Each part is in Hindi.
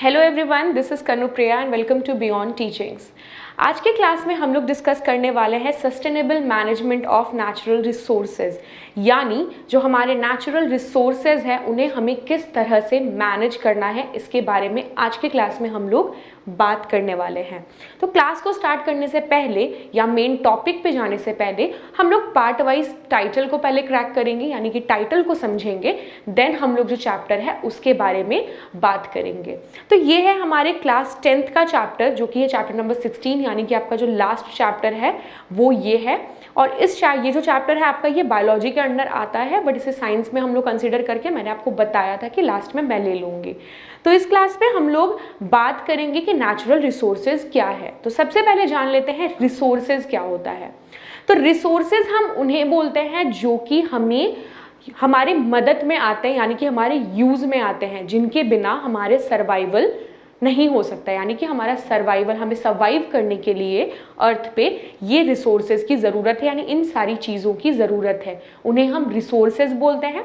Hello everyone, this is Kanupriya and welcome to beyond teachings. आज के क्लास में हम लोग डिस्कस करने वाले हैं sustainable management of natural resources, यानी जो हमारे नेचुरल रिसोर्सेज हैं उन्हें हमें किस तरह से मैनेज करना है, इसके बारे में आज के क्लास में हम लोग बात करने वाले हैं। तो क्लास को स्टार्ट करने से पहले या मेन टॉपिक पे जाने से पहले हम लोग पार्ट वाइज टाइटल को पहले क्रैक करेंगे, यानी कि टाइटल को समझेंगे, देन हम लोग जो चैप्टर है उसके बारे में बात करेंगे। तो ये है हमारे क्लास 10th का चैप्टर, जो कि है चैप्टर नंबर 16, यानी कि आपका जो लास्ट चैप्टर है वो ये है। और ये जो चैप्टर है आपका, ये बायोलॉजी के अंडर आता है, बट इसे साइंस में हम लोग कंसिडर करके मैंने आपको बताया था कि लास्ट में मैं ले लूँगी। तो इस क्लास में हम लोग बात करेंगे कि नेचुरल रिसोर्सेज क्या है। तो सबसे पहले जान लेते हैं रिसोर्सेज क्या होता है। तो रिसोर्सेज हम उन्हें बोलते हैं जो कि हमें हमारे मदद में आते हैं, यानी कि हमारे यूज़ में आते हैं, जिनके बिना हमारे सर्वाइवल नहीं हो सकता, यानी कि हमारा सर्वाइवल, हमें सर्वाइव करने के लिए अर्थ पे ये रिसोर्सेज की ज़रूरत है, यानी इन सारी चीज़ों की ज़रूरत है, उन्हें हम रिसोर्सेज बोलते हैं।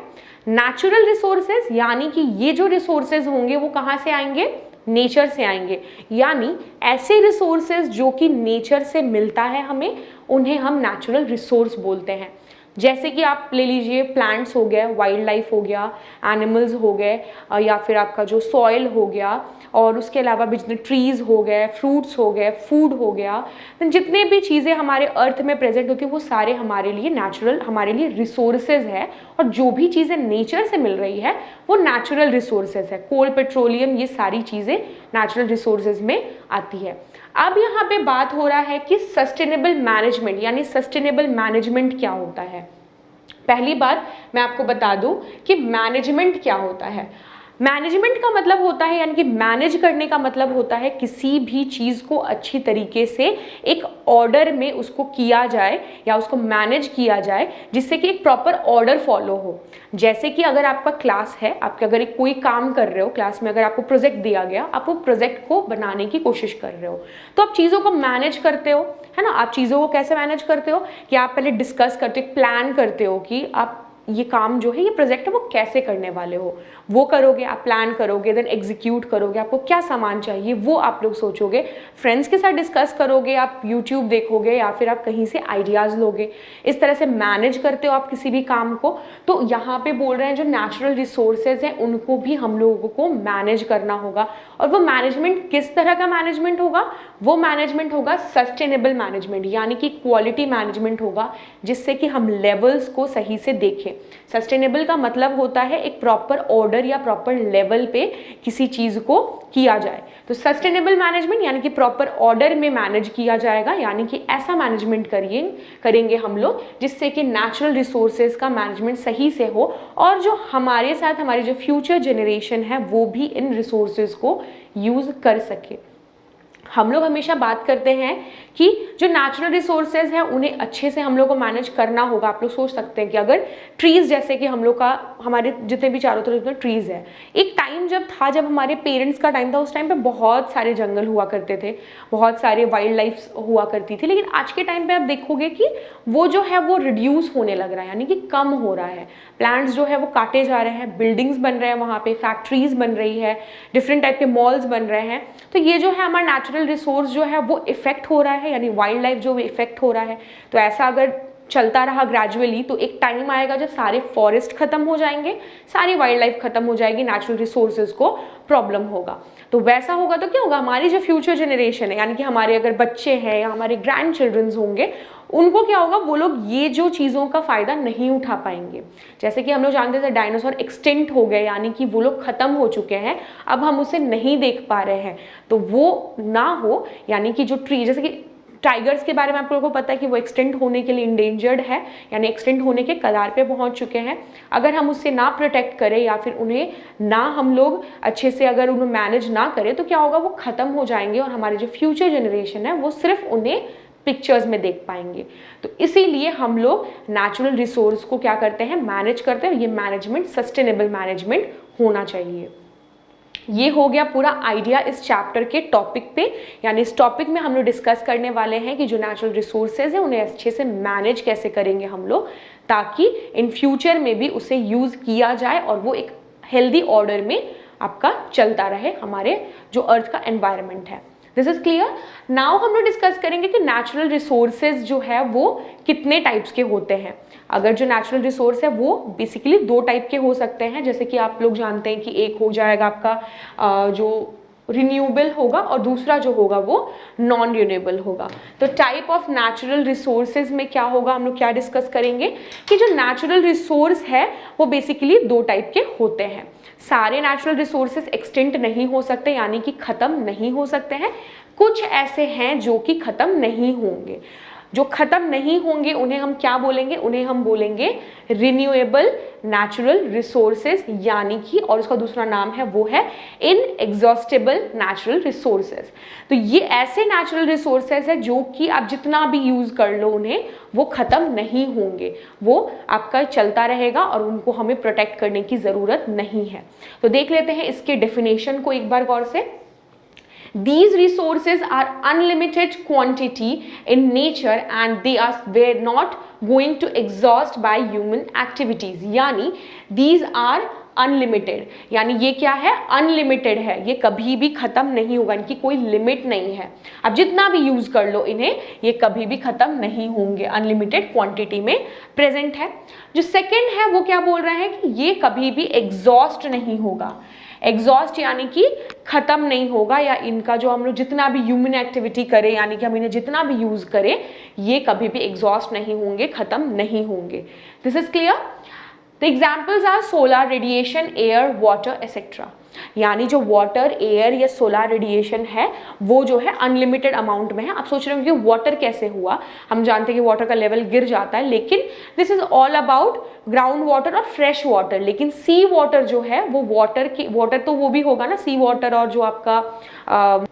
नेचुरल रिसोर्सेज यानी कि ये जो रिसोर्सेज होंगे वो कहाँ से आएंगे? नेचर से आएंगे, यानी ऐसे रिसोर्सेज जो कि नेचर से मिलता है हमें, उन्हें हम नेचुरल रिसोर्स बोलते हैं। जैसे कि आप ले लीजिए, प्लांट्स हो गए, वाइल्ड लाइफ हो गया, एनिमल्स हो गए, या फिर आपका जो सॉइल हो गया, और उसके अलावा जितने ट्रीज़ हो गए, फ्रूट्स हो गए, फूड हो गया, जितने भी चीज़ें हमारे अर्थ में प्रेजेंट होती है वो सारे हमारे लिए नेचुरल, हमारे लिए रिसोर्सेज है। और जो भी चीज़ें नेचर से मिल रही है वो नेचुरल रिसोर्सेज है। कोल, पेट्रोलियम, ये सारी चीज़ें नेचुरल रिसोर्सेज में आती है। अब यहाँ पे बात हो रहा है कि सस्टेनेबल मैनेजमेंट, यानी सस्टेनेबल मैनेजमेंट क्या होता है। पहली बार मैं आपको बता दूं कि मैनेजमेंट क्या होता है। मैनेजमेंट का मतलब होता है, यानी कि मैनेज करने का मतलब होता है किसी भी चीज़ को अच्छी तरीके से एक ऑर्डर में उसको किया जाए या उसको मैनेज किया जाए, जिससे कि एक प्रॉपर ऑर्डर फॉलो हो। जैसे कि अगर आपका क्लास है, आप अगर एक कोई काम कर रहे हो क्लास में, अगर आपको प्रोजेक्ट दिया गया, आप वो प्रोजेक्ट को बनाने की कोशिश कर रहे हो, तो आप चीज़ों को मैनेज करते हो, है ना। आप चीज़ों को कैसे मैनेज करते हो कि आप पहले डिस्कस करते हो, प्लान करते हो कि आप ये काम जो है, ये प्रोजेक्ट है, वो कैसे करने वाले हो, वो करोगे, आप प्लान करोगे, देन एग्जीक्यूट करोगे, आपको क्या सामान चाहिए वो आप लोग सोचोगे, फ्रेंड्स के साथ डिस्कस करोगे, आप यूट्यूब देखोगे या फिर आप कहीं से आइडियाज़ लोगे, इस तरह से मैनेज करते हो आप किसी भी काम को। तो यहाँ पे बोल रहे हैं जो नेचुरल रिसोर्सेज हैं उनको भी हम लोगों को मैनेज करना होगा। और वो मैनेजमेंट किस तरह का मैनेजमेंट होगा? वो मैनेजमेंट होगा सस्टेनेबल मैनेजमेंट, यानी कि क्वालिटी मैनेजमेंट होगा, जिससे कि हम लेवल्स को सही से देखें। सस्टेनेबल का मतलब होता है एक प्रॉपर ऑर्डर या प्रॉपर लेवल पे किसी चीज़ को किया जाए। तो सस्टेनेबल मैनेजमेंट यानी कि प्रॉपर ऑर्डर में मैनेज किया जाएगा, यानी कि ऐसा मैनेजमेंट करेंगे हम लोग जिससे कि नेचुरल रिसोर्सेज का मैनेजमेंट सही से हो, और जो हमारे साथ हमारी जो फ्यूचर जनरेशन है वो भी इन रिसोर्सेज को यूज़ कर सके। हम लोग हमेशा बात करते हैं कि जो नेचुरल रिसोर्सेज हैं उन्हें अच्छे से हम लोग को मैनेज करना होगा। आप लोग सोच सकते हैं कि अगर ट्रीज़, जैसे कि हम लोग का, हमारे जितने भी चारों तरफ ट्रीज़ है, एक टाइम जब था, जब हमारे पेरेंट्स का टाइम था, उस टाइम पे बहुत सारे जंगल हुआ करते थे, बहुत सारे वाइल्ड लाइफ हुआ करती थी। लेकिन आज के टाइम पे आप देखोगे कि वो जो है वो रिड्यूस होने लग रहा है, यानी कि कम हो रहा है। प्लांट्स जो है वो काटे जा रहे हैं, बिल्डिंग्स बन रहे हैं, वहाँ पे फैक्ट्रीज बन रही है, डिफरेंट टाइप के मॉल्स बन रहे हैं। तो ये जो है हमारा नेचुरल रिसोर्स जो है वो इफेक्ट हो रहा है, यानी वाइल्ड लाइफ जो इफेक्ट हो रहा है। तो ऐसा अगर चलता रहा ग्रेजुअली तो एक टाइम आएगा जब सारे फॉरेस्ट खत्म हो जाएंगे, सारी वाइल्ड लाइफ खत्म हो जाएगी, नेचुरल रिसोर्सेज को प्रॉब्लम होगा। तो वैसा होगा तो क्या होगा, हमारी जो फ्यूचर जनरेशन है, यानी कि हमारे अगर बच्चे हैं या हमारे ग्रैंड चिल्ड्रंस होंगे, उनको क्या होगा, वो लोग ये जो चीज़ों का फ़ायदा नहीं उठा पाएंगे। जैसे कि हम लोग जानते थे डायनासोर एक्सटिंक्ट हो गए, यानी कि वो लोग ख़त्म हो चुके हैं, अब हम उसे नहीं देख पा रहे हैं। तो वो ना हो, यानी कि जो ट्री, जैसे कि टाइगर्स के बारे में आप लोगों को पता है कि वो एक्सटेंट होने के लिए इंडेंजर्ड है, यानी एक्सटेंट होने के कगार पे पहुंच चुके हैं। अगर हम उससे ना प्रोटेक्ट करें या फिर उन्हें ना हम लोग अच्छे से अगर उन्हें मैनेज ना करें तो क्या होगा, वो ख़त्म हो जाएंगे और हमारी जो फ्यूचर जनरेशन है वो सिर्फ उन्हें पिक्चर्स में देख पाएंगे। तो इसीलिए हम लोग नेचुरल रिसोर्स को क्या करते हैं, मैनेज करते हैं। ये मैनेजमेंट सस्टेनेबल मैनेजमेंट होना चाहिए। ये हो गया पूरा आइडिया इस चैप्टर के टॉपिक पे, यानी इस टॉपिक में हम लोग डिस्कस करने वाले हैं कि जो नेचुरल रिसोर्सेज है उन्हें अच्छे से मैनेज कैसे करेंगे हम लोग, ताकि इन फ्यूचर में भी उसे यूज़ किया जाए और वो एक हेल्दी ऑर्डर में आपका चलता रहे हमारे जो अर्थ का एनवायरनमेंट है। This is clear. नाउ हम लोग डिस्कस करेंगे कि नेचुरल रिसोर्सेज जो है वो कितने टाइप्स के होते हैं। अगर जो नेचुरल रिसोर्स है वो बेसिकली 2 टाइप के हो सकते हैं, जैसे कि आप लोग जानते हैं कि एक हो जाएगा आपका जो रिन्यूएबल होगा और दूसरा जो होगा वो नॉन रिन्यूएबल होगा। तो टाइप ऑफ नेचुरल रिसोर्सेज में क्या होगा, हम लोग क्या डिस्कस करेंगे कि जो नेचुरल रिसोर्स है वो बेसिकली 2 टाइप के होते हैं। सारे नेचुरल रिसोर्सेज एक्सटिंक्ट नहीं हो सकते, यानी कि खत्म नहीं हो सकते हैं। कुछ ऐसे हैं जो कि खत्म नहीं होंगे। जो खत्म नहीं होंगे उन्हें हम क्या बोलेंगे, उन्हें हम बोलेंगे रिन्यूएबल नेचुरल रिसोर्सेज, यानी कि और उसका दूसरा नाम है वो है इनएग्जॉस्टेबल नेचुरल रिसोर्सेज। तो ये ऐसे नेचुरल रिसोर्सेज है जो कि आप जितना भी यूज कर लो उन्हें वो खत्म नहीं होंगे, वो आपका चलता रहेगा और उनको हमें प्रोटेक्ट करने की जरूरत नहीं है। तो देख लेते हैं इसके डेफिनेशन को एक बार गौर से। These resources are unlimited quantity in nature and they were not going to exhaust by human activities। यानी these are अनलिमिटेड, यानी ये क्या है, अनलिमिटेड है, ये कभी भी खत्म नहीं होगा, इनकी कोई लिमिट नहीं है। अब जितना भी यूज कर लो इन्हें, ये कभी भी खत्म नहीं होंगे, अनलिमिटेड क्वांटिटी में प्रेजेंट है। जो सेकंड है वो क्या बोल रहे हैं कि ये कभी भी एग्जॉस्ट नहीं होगा। एग्जॉस्ट यानी कि खत्म नहीं होगा, या इनका जो हम लोग जितना भी ह्यूमन एक्टिविटी करें, यानी कि हम इन्हें जितना भी यूज करें, ये कभी भी एग्जॉस्ट नहीं होंगे, खत्म नहीं होंगे। This is clear. The examples are solar radiation, air, water etcetera. यानी जो वाटर, एयर या सोलर रेडिएशन है वो जो है अनलिमिटेड अमाउंट में है। आप सोच रहे हो कि वाटर कैसे हुआ, हम जानते हैं कि वाटर का लेवल गिर जाता है, लेकिन this is all about ground water और फ्रेश वाटर। लेकिन सी वाटर जो है वो वाटर तो वो भी होगा ना, सी वाटर और जो आपका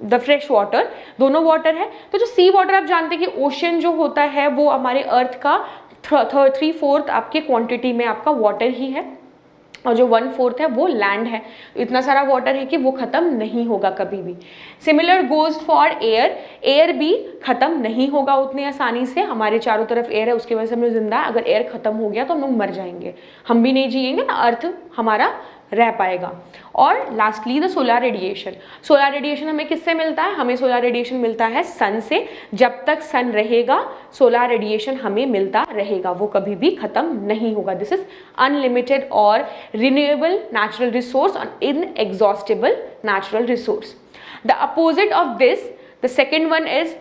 द फ्रेश वाटर, दोनों वाटर है। तो जो सी वाटर आप जानते हैं कि ओशन जो होता है वो हमारे अर्थ का 3/4 आपके क्वांटिटी में आपका वाटर ही है, और जो 1/4 है वो लैंड है। इतना सारा वाटर है कि वो खत्म नहीं होगा कभी भी। Similar goes for air, air भी खत्म नहीं होगा उतनी आसानी से। हमारे चारों तरफ एयर है, उसकी वजह से हम लोग जिंदा है। अगर एयर खत्म हो गया तो हम लोग मर जाएंगे, हम भी नहीं जिएंगे ना, अर्थ हमारा रह पाएगा। और lastly the solar radiation. Solar radiation हमें किससे मिलता है, हमें सोलर रेडिएशन मिलता है सन से। जब तक सन रहेगा सोलर रेडिएशन हमें मिलता रहेगा, वो कभी भी खत्म नहीं होगा। दिस इज अनलिमिटेड और रिन्यूएबल नेचुरल रिसोर्स और inexhaustible natural resource. The opposite of this, the second one is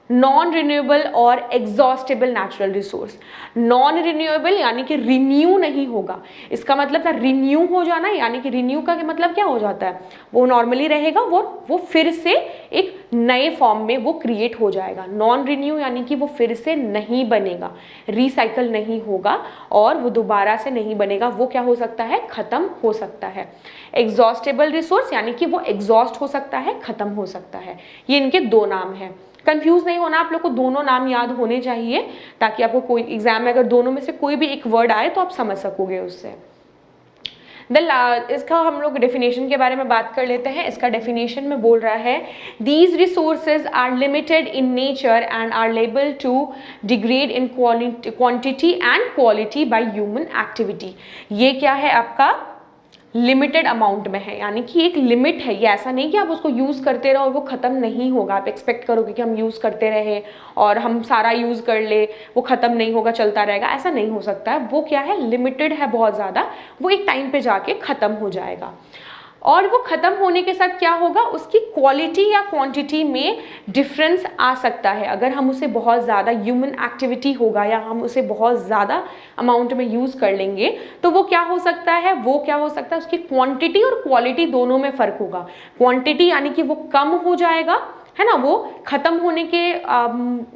non renewable और exhaustible natural resource. Non renewable यानी कि रिन्यू नहीं होगा, इसका मतलब था रिन्यू हो जाना, यानी कि रिन्यू का मतलब क्या हो जाता है, वो नॉर्मली रहेगा, वो फिर से एक नए फॉर्म में वो क्रिएट हो जाएगा। नॉन रिन्यू यानी कि वो फिर से नहीं बनेगा, रिसाइकल नहीं होगा और वो दोबारा से नहीं बनेगा, वो क्या हो सकता है, खत्म हो सकता है। एग्जॉस्टेबल रिसोर्स यानी कि वो एग्जॉस्ट हो सकता है, खत्म हो सकता है। ये इनके 2 नाम हैं। कंफ्यूज नहीं होना, आप लोग को दोनों नाम याद होने चाहिए, ताकि आपको कोई एग्जाम में अगर दोनों में से कोई भी एक वर्ड आए तो आप समझ सकोगे उससे। इसका हम लोग डेफिनेशन के बारे में बात कर लेते हैं। इसका डेफिनेशन में बोल रहा है, these resources are limited in nature and are liable to degrade in quantity and quality by human activity. ये क्या है, आपका लिमिटेड अमाउंट में है, यानी कि एक लिमिट है। ये ऐसा नहीं कि आप उसको यूज़ करते रहो और वो ख़त्म नहीं होगा। आप एक्सपेक्ट करोगे कि हम यूज़ करते रहे और हम सारा यूज़ कर ले, वो ख़त्म नहीं होगा, चलता रहेगा, ऐसा नहीं हो सकता है। वो क्या है, लिमिटेड है बहुत ज़्यादा, वो एक टाइम पे जाके ख़त्म हो जाएगा। और वो ख़त्म होने के साथ क्या होगा, उसकी क्वालिटी या क्वांटिटी में डिफरेंस आ सकता है। अगर हम उसे बहुत ज़्यादा ह्यूमन एक्टिविटी होगा या हम उसे बहुत ज़्यादा अमाउंट में यूज़ कर लेंगे तो वो क्या हो सकता है, उसकी क्वांटिटी और क्वालिटी दोनों में फ़र्क होगा। क्वांटिटी यानी कि वो कम हो जाएगा, है ना, वो खत्म होने के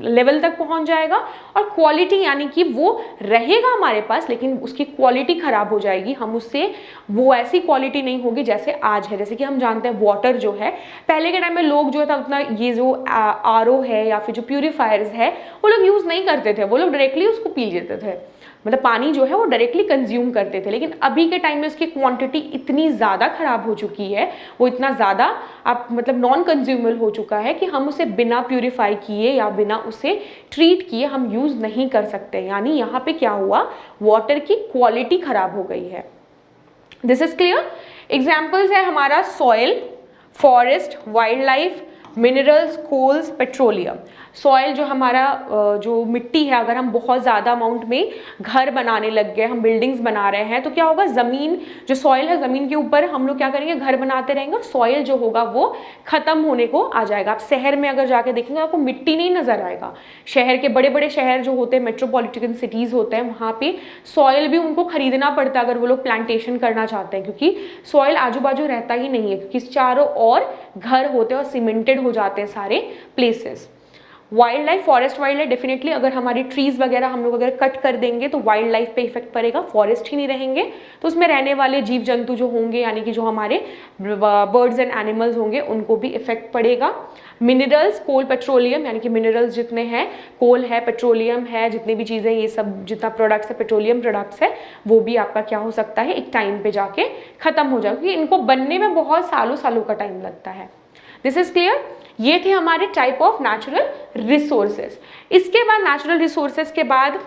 लेवल तक पहुंच जाएगा, और क्वालिटी यानी कि वो रहेगा हमारे पास लेकिन उसकी क्वालिटी खराब हो जाएगी। हम उससे वो ऐसी क्वालिटी नहीं होगी जैसे आज है। जैसे कि हम जानते हैं वाटर जो है, पहले के टाइम में लोग जो था उतना ये जो आरओ है या फिर जो प्यूरीफायर्स है वो लोग यूज़ नहीं करते थे, वो लोग डायरेक्टली उसको पी लेते थे, मतलब पानी जो है वो डायरेक्टली कंज्यूम करते थे। लेकिन अभी के टाइम में उसकी क्वांटिटी इतनी ज़्यादा ख़राब हो चुकी है, वो इतना ज़्यादा आप मतलब नॉन कंज्यूमेबल हो चुका है कि हम उसे बिना प्यूरिफाई किए या बिना उसे ट्रीट किए हम यूज़ नहीं कर सकते। यानी यहाँ पे क्या हुआ, वाटर की क्वालिटी ख़राब हो गई है। This is clear. एग्जाम्पल्स है हमारा soil, forest, wildlife, minerals, coals, petroleum. Soil जो हमारा जो मिट्टी है, अगर हम बहुत ज़्यादा अमाउंट में घर बनाने लग गए, हम बिल्डिंग्स बना रहे हैं, तो क्या होगा, ज़मीन जो सॉइल है, ज़मीन के ऊपर हम लोग क्या करेंगे, घर बनाते रहेंगे और सॉइल जो होगा वो ख़त्म होने को आ जाएगा। आप शहर में अगर जाके देखेंगे आपको मिट्टी नहीं नज़र आएगा। शहर के बड़े बड़े शहर जो होते हैं, मेट्रोपॉलिटन सिटीज़ होते हैं, वहाँ पे सॉइल भी उनको खरीदना पड़ता है अगर वो लोग प्लांटेशन करना चाहते हैं, क्योंकि सॉइल आजू बाजू रहता ही नहीं है, क्योंकि चारों ओर घर होते हैं और सीमेंटेड हो जाते हैं सारे places. Wild life, forest wild life, definitely अगर हमारी ट्रीज वगैरह हम लोग अगर कट कर देंगे तो वाइल्ड लाइफ पे इफेक्ट पड़ेगा, फॉरेस्ट ही नहीं रहेंगे तो उसमें रहने वाले जीव जंतु जो होंगे, यानी कि जो हमारे बर्ड्स एंड एनिमल्स होंगे, उनको भी इफेक्ट पड़ेगा। मिनरल्स, कोल, पेट्रोलियम, यानी कि मिनरल्स जितने हैं, कोल है, पेट्रोलियम है, जितनी भी चीज़ें, ये सब जितना प्रोडक्ट्स है, पेट्रोलियम प्रोडक्ट्स है, वो भी आपका क्या हो सकता है, एक टाइम पे जाके खत्म हो जाएगा, क्योंकि इनको बनने में बहुत सालों सालों का टाइम लगता है। This is clear. ये थे हमारे टाइप ऑफ नेचुरल रिसोर्सेज। इसके बाद नेचुरल रिसोर्सेज के बाद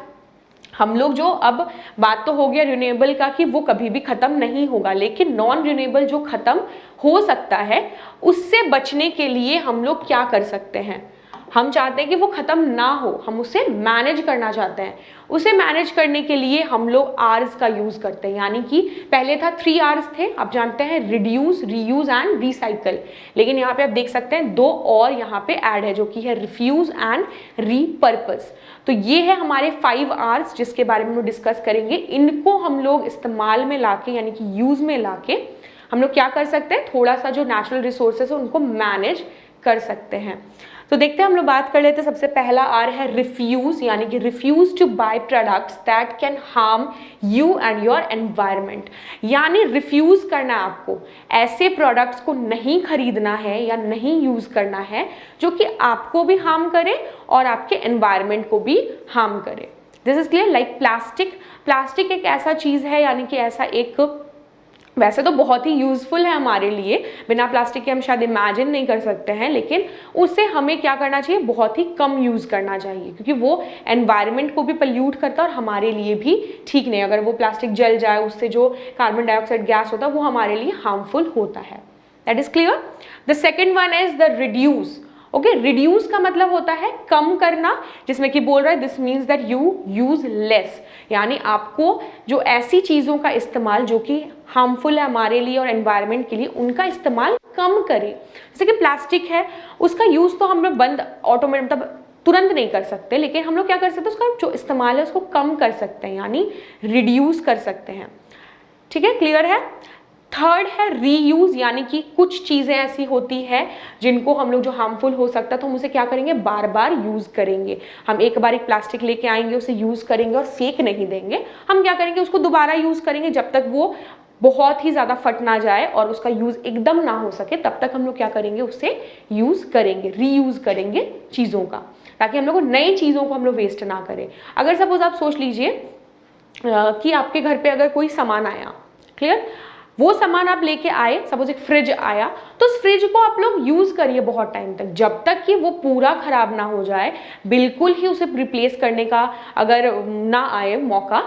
हम लोग जो, अब बात तो हो गया रिन्यूएबल का कि वो कभी भी खत्म नहीं होगा, लेकिन नॉन रिन्यूएबल जो खत्म हो सकता है उससे बचने के लिए हम लोग क्या कर सकते हैं। हम चाहते हैं कि वो खत्म ना हो, हम उसे मैनेज करना चाहते हैं। उसे मैनेज करने के लिए हम लोग आर्स का यूज करते हैं, यानी कि पहले था 3 आर्स थे, आप जानते हैं, रिड्यूस, रीयूज एंड रिसाइकल, लेकिन यहाँ पे आप देख सकते हैं 2 और यहाँ पे ऐड है, जो कि है रिफ्यूज एंड रीपर्पस। तो ये है हमारे 5 आर्स जिसके बारे में हम डिस्कस करेंगे। इनको हम लोग इस्तेमाल में लाके, यानी कि यूज में लाके हम लोग क्या कर सकते हैं, थोड़ा सा जो नेचुरल रिसोर्सेज है उनको मैनेज कर सकते हैं। तो देखते हैं, हम लोग बात कर लेते हैं। सबसे पहला आर है रिफ्यूज, यानी कि refuse to buy products that can harm you and your environment. यानी रिफ्यूज करना है आपको, ऐसे प्रोडक्ट्स को नहीं खरीदना है या नहीं यूज करना है जो कि आपको भी हार्म करे और आपके एनवायरनमेंट को भी हार्म करे। This is clear. Like plastic, plastic एक ऐसा चीज है, यानी कि ऐसा एक, वैसे तो बहुत ही यूजफुल है हमारे लिए, बिना प्लास्टिक के हम शायद इमेजिन नहीं कर सकते हैं, लेकिन उससे हमें क्या करना चाहिए, बहुत ही कम यूज़ करना चाहिए, क्योंकि वो एनवायरनमेंट को भी पल्यूट करता है और हमारे लिए भी ठीक नहीं। अगर वो प्लास्टिक जल जाए, उससे जो कार्बन डाइऑक्साइड गैस होता है वो हमारे लिए हार्मफुल होता है। That is clear. The second one is the reduce. Okay, reduce का मतलब होता है कम करना, जिसमें कि बोल रहा है this means that you use less, यानी आपको जो ऐसी चीज़ों का इस्तेमाल जो कि हार्मफुल है हमारे लिए और एनवायरनमेंट के लिए, उनका इस्तेमाल कम करें। जैसे कि प्लास्टिक है, उसका यूज़ तो हम लोग बंद ऑटोमेटिक, मतलब तुरंत नहीं कर सकते, लेकिन हम लोग क्या कर सकते हैं, उसका जो इस्तेमाल है उसको कम कर सकते हैं, यानी रिड्यूस कर सकते हैं। ठीक है, क्लियर है। थर्ड है रीयूज, यानी कि कुछ चीज़ें ऐसी होती है जिनको हम लोग, जो हार्मफुल हो सकता है, तो हम उसे क्या करेंगे, बार बार यूज़ करेंगे। हम एक बार एक प्लास्टिक लेके आएंगे, उसे यूज़ करेंगे और फेंक नहीं देंगे, हम क्या करेंगे, उसको दोबारा यूज़ करेंगे जब तक वो बहुत ही ज़्यादा फट ना जाए और उसका यूज़ एकदम ना हो सके, तब तक हम लोग क्या करेंगे, उससे यूज़ करेंगे, रीयूज़ करेंगे चीज़ों का, ताकि हम लोग नई चीज़ों को हम लोग वेस्ट ना करें। अगर सपोज आप सोच लीजिए कि आपके घर पे अगर कोई सामान आया, क्लियर, वो सामान आप लेके आए, सपोज एक फ्रिज आया, तो उस फ्रिज को आप लोग यूज़ करिए बहुत टाइम तक, जब तक कि वो पूरा खराब ना हो जाए, बिल्कुल ही उसे रिप्लेस करने का अगर ना आए मौका,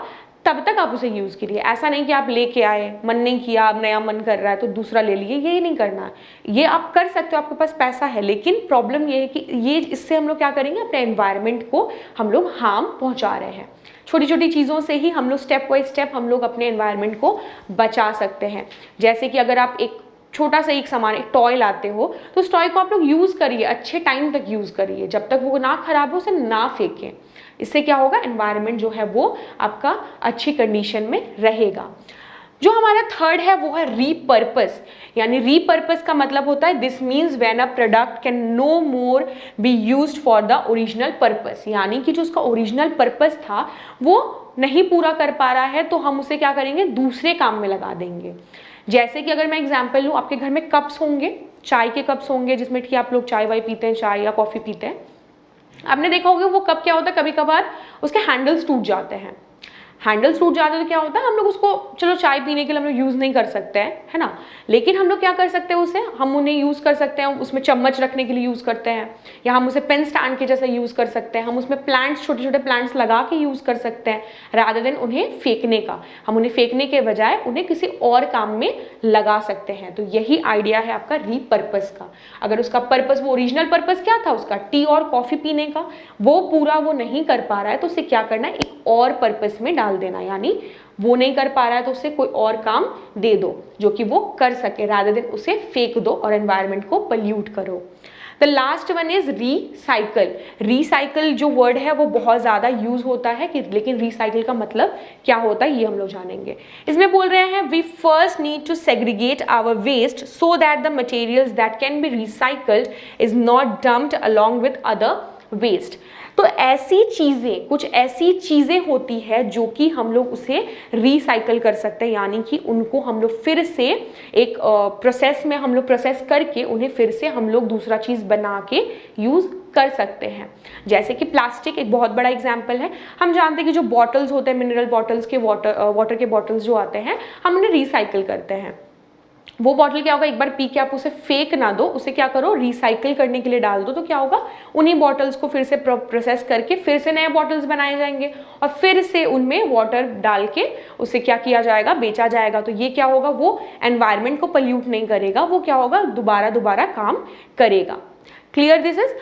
तब तक आप उसे यूज़ करिए। ऐसा नहीं कि आप लेके आए, मन नहीं किया, अब नया मन कर रहा है तो दूसरा ले लिए, ये नहीं करना है। ये आप कर सकते हो, आपके पास पैसा है, लेकिन प्रॉब्लम ये है कि ये, इससे हम लोग क्या करेंगे, अपने एनवायरनमेंट को हम लोग हार्म पहुँचा रहे हैं। छोटी छोटी चीज़ों से ही हम लोग स्टेप बाय स्टेप हम लोग अपने एनवायरनमेंट को बचा सकते हैं। जैसे कि अगर आप एक छोटा सा एक सामान, एक टॉय लाते हो, तो उस टॉय को आप लोग यूज़ करिए, अच्छे टाइम तक यूज़ करिए, जब तक वो ना खराब हो उसे ना फेंकें। इससे क्या होगा, एनवायरनमेंट जो है वो आपका अच्छी कंडीशन में रहेगा। जो हमारा थर्ड है वो है रीपर्पस, यानी रीपर्पस का मतलब होता है this means when a product can no more be used for the original purpose, यानी कि जो उसका ओरिजिनल पर्पस था वो नहीं पूरा कर पा रहा है, तो हम उसे क्या करेंगे, दूसरे काम में लगा देंगे। जैसे कि अगर मैं एग्जांपल लूँ, आपके घर में कप्स होंगे, चाय के कप्स होंगे, जिसमें कि आप लोग चाय वाय पीते हैं, चाय या कॉफ़ी पीते हैं। आपने देखा होगा वो कप क्या होता है, कभी कभार उसके हैंडल्स टूट जाते हैं, हैंडल्स टूट जाते हैं तो क्या होता है, हम लोग उसको चलो चाय पीने के लिए हम लोग यूज़ नहीं कर सकते हैं, है ना, लेकिन हम लोग क्या कर सकते हैं उसे, हम उन्हें यूज़ कर सकते हैं, उसमें चम्मच रखने के लिए यूज़ करते हैं, या हम उसे पेन स्टैंड के जैसा यूज़ कर सकते हैं, हम उसमें प्लांट्स, छोटे छोटे प्लांट्स लगा के यूज़ कर सकते हैं, रादर देन उन्हें फेंकने का। हम उन्हें फेंकने के बजाय उन्हें किसी और काम में लगा सकते हैं। तो यही आइडिया है आपका रीपर्पस का। अगर उसका पर्पस, वो ओरिजिनल पर्पस क्या था उसका, टी और कॉफ़ी पीने का, वो पूरा वो नहीं कर पा रहा है तो उसे क्या करना है, एक और पर्पस में डाल देना, यानी वो नहीं कर पा रहा है तो उसे कोई और काम दे दो जो कि वो कर सके, रादर देन उसे फेंक दो और एनवायरनमेंट को पल्यूट करो। The last one is recycle. Recycle जो वर्ड है वो बहुत ज़्यादा यूज होता है कि, लेकिन रीसाइकल का मतलब क्या होता है ये हम लोग जानेंगे। इसमें बोल रहे हैं we first need to segregate our waste so that the materials that can be recycled is not dumped along with other waste. तो ऐसी चीज़ें, कुछ ऐसी चीज़ें होती है जो कि हम लोग उसे रिसाइकल कर सकते हैं, यानी कि उनको हम लोग फिर से एक प्रोसेस में हम लोग प्रोसेस करके उन्हें फिर से हम लोग दूसरा चीज़ बना के यूज़ कर सकते हैं। जैसे कि प्लास्टिक एक बहुत बड़ा एग्जाम्पल है। हम जानते हैं कि जो बॉटल्स होते हैं, मिनरल बॉटल्स के, वाटर के बॉटल्स जो आते हैं, हम उन्हें रिसाइकिल करते हैं। वो बॉटल क्या होगा, एक बार पी के आप उसे फेंक ना दो, उसे क्या करो, रिसाइकिल करने के लिए डाल दो, तो क्या होगा, उन्हीं बॉटल्स को फिर से प्रोसेस करके फिर से नए बॉटल्स बनाए जाएंगे और फिर से उनमें वाटर डाल के उसे क्या किया जाएगा, बेचा जाएगा। तो ये क्या होगा, वो एनवायरनमेंट को पल्यूट नहीं करेगा, वो क्या होगा, दोबारा काम करेगा। Clear this is.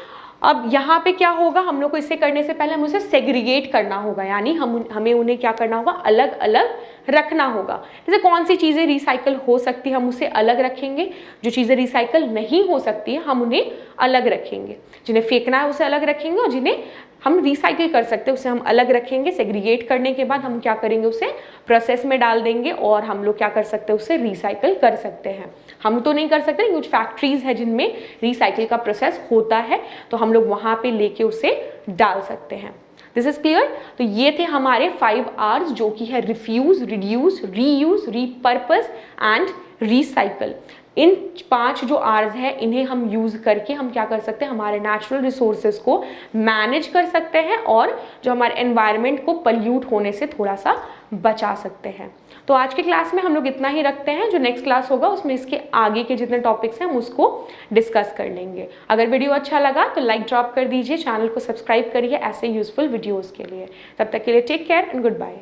अब यहाँ पे क्या होगा, हम लोग को इसे करने से पहले हम उसे सेग्रीगेट करना होगा, यानी हमें उन्हें क्या करना होगा, अलग अलग रखना होगा। जैसे कौन सी चीज़ें रिसाइकल हो सकती है हम उसे अलग रखेंगे, जो चीज़ें रिसाइकल नहीं हो सकती है हम उन्हें अलग रखेंगे, जिन्हें फेंकना है उसे अलग रखेंगे और जिन्हें हम रिसाइकिल कर सकते हैं उसे हम अलग रखेंगे। सेग्रीगेट करने के बाद हम क्या करेंगे, उसे प्रोसेस में डाल देंगे और हम लोग क्या कर सकते हैं, उसे रिसाइकिल कर सकते हैं। हम तो नहीं कर सकते, कुछ फैक्ट्रीज है जिनमें रिसाइकिल का प्रोसेस होता है, तो हम लोग वहाँ पे लेके उसे डाल सकते हैं। This is clear. तो ये थे हमारे 5 R's जो कि है refuse, reduce, reuse, repurpose and recycle. इन 5 जो R's है इन्हें हम यूज करके हम क्या कर सकते हैं, हमारे नेचुरल रिसोर्सेज को मैनेज कर सकते हैं और जो हमारे एनवायरनमेंट को पल्यूट होने से थोड़ा सा बचा सकते हैं। तो आज के क्लास में हम लोग इतना ही रखते हैं। जो नेक्स्ट क्लास होगा उसमें इसके आगे के जितने टॉपिक्स हैं हम उसको डिस्कस कर लेंगे। अगर वीडियो अच्छा लगा तो लाइक ड्रॉप कर दीजिए, चैनल को सब्सक्राइब करिए ऐसे यूजफुल वीडियोज़ के लिए। तब तक के लिए take care and good bye.